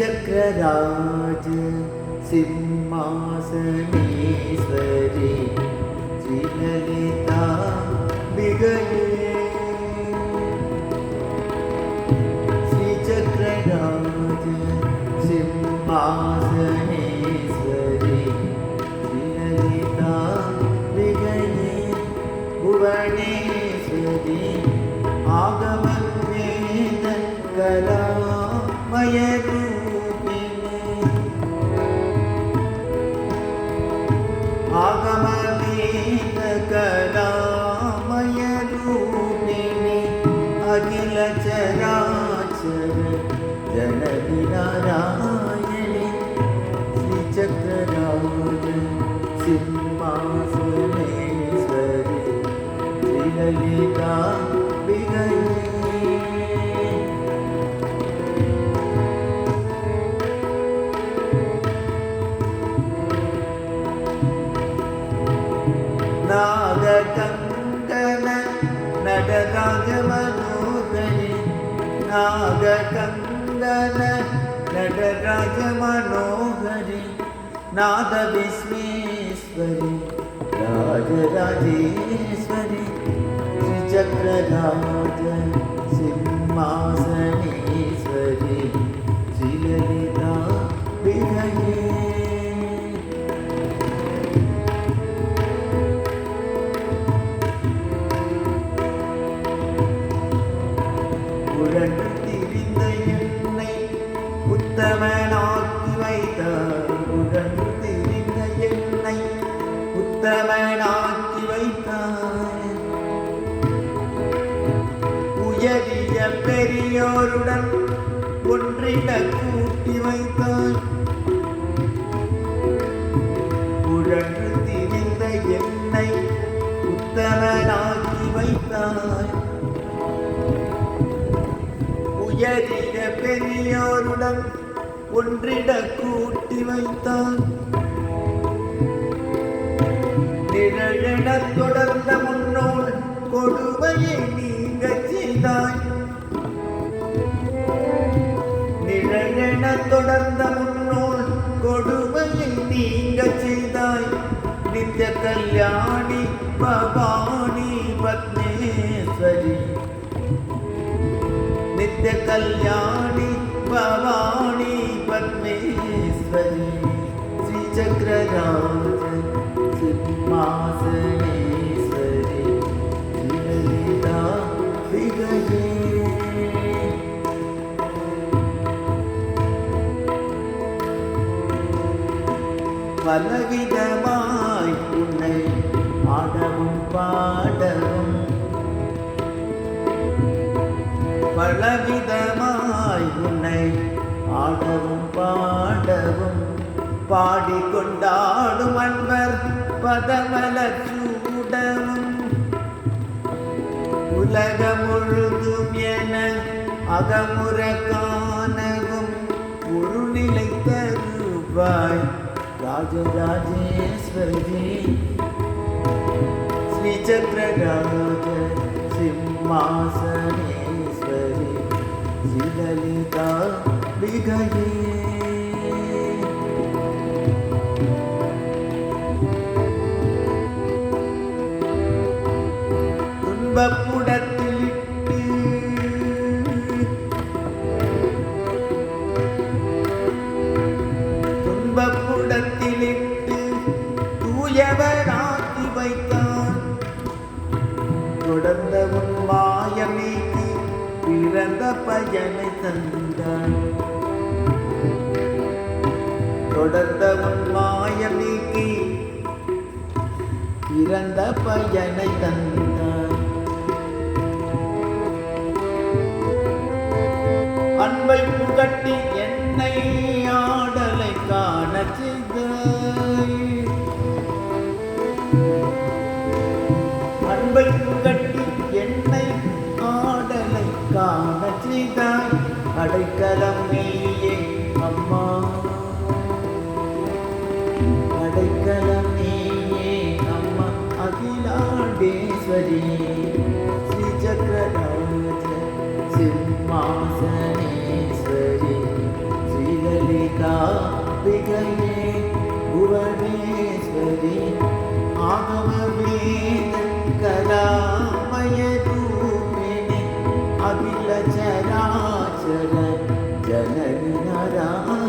श्रीचक्रराज सिंहासनेश्वरी श्रीललिता विगये श्रीचक्रराज सिंहासनेश्वरी श्रीललिता विगये भुवनेश्वरी आगमवेद कलामय आगमवेद कलामय रूपिणी अखिल चराचर जननी नारायणी श्रीचक्रराज सिंहासनेश्वरी श्रीललिता विगये नागकंकण नटराज मनोहरी नागकंकण नटराज मनोहरी नाद विश्वेश्वरी राजराजेश्वरी श्रीचक्रराज सिंहासनेश्वरी श्रीललिता विगये உழன்று திரிந்த என்னை உத்தமனாக்கி வைத்தார் உழன்று திரிந்த என்னை உத்தமனாக்கி வைத்தார் உயரிய பெரியோருடன் ஒன்றிட கூட்டி வைத்தார் உழன்று திரிந்த என்னை உத்தமனாக்கி வைத்தார் உயரிய பெரியோருடன் ஒன்றிட கூட்டி வைத்தான் நிழலென தொடர்ந்த முன்னோள் கொடுமையை நீங்க செய்தாய் நிழலென தொடர்ந்த முன்னோள் கொடுமையை நீங்க செய்தாய் நித்ய கல்யாணி பவானி பத்மேஸ்வரி नित्य कल्याणी भवानी पद्मेश्वरी श्रीचक्रराज सिंहासनेश्वरी श्रीललिता विगये பலவிதமாய் உன்னை ஆடவும் பாடவும் பலவிதமாய் உன்னை ஆடவும் பாடவும் பாடிக்கொண்டாடும் அன்பர் பதமலர் சூடவும் உலகம் முழுதும் என அகமுற காணவும் ஒரு நிலை தருவாய் ராஜராஜேஸ்வரி श्रीचक्रराज सिंहासनेश्वरी श्रीललिता विगये துன்பப்புடத்திலிட்டு தூயவனாக்கி வைத்தான் தொடர்ந்த உன் மாயம் நீக்கி பிறந்த பயனை தந்தான் தொடர்ந்த உன் மாயம் நீக்கி பிறந்த பயனை தந்தான் அன்பை புகட்டி என்னை ஆடலை காண செய்தாய் அன்பை புகட்டி என்னை ஆடலை காண செய்தாய் அடைக்கலம் நீயே அம்மா அடைக்கலம் நீயே அம்மா அகிலாண்டேஸ்வரி श्रीचक्रराज सिंहा सिंहासनेश्वरी श्रीललिताम्बिकये भुवनेश्वरी आगमवेद कलामयरूपिणि अखिल चराचर जननि नारायणी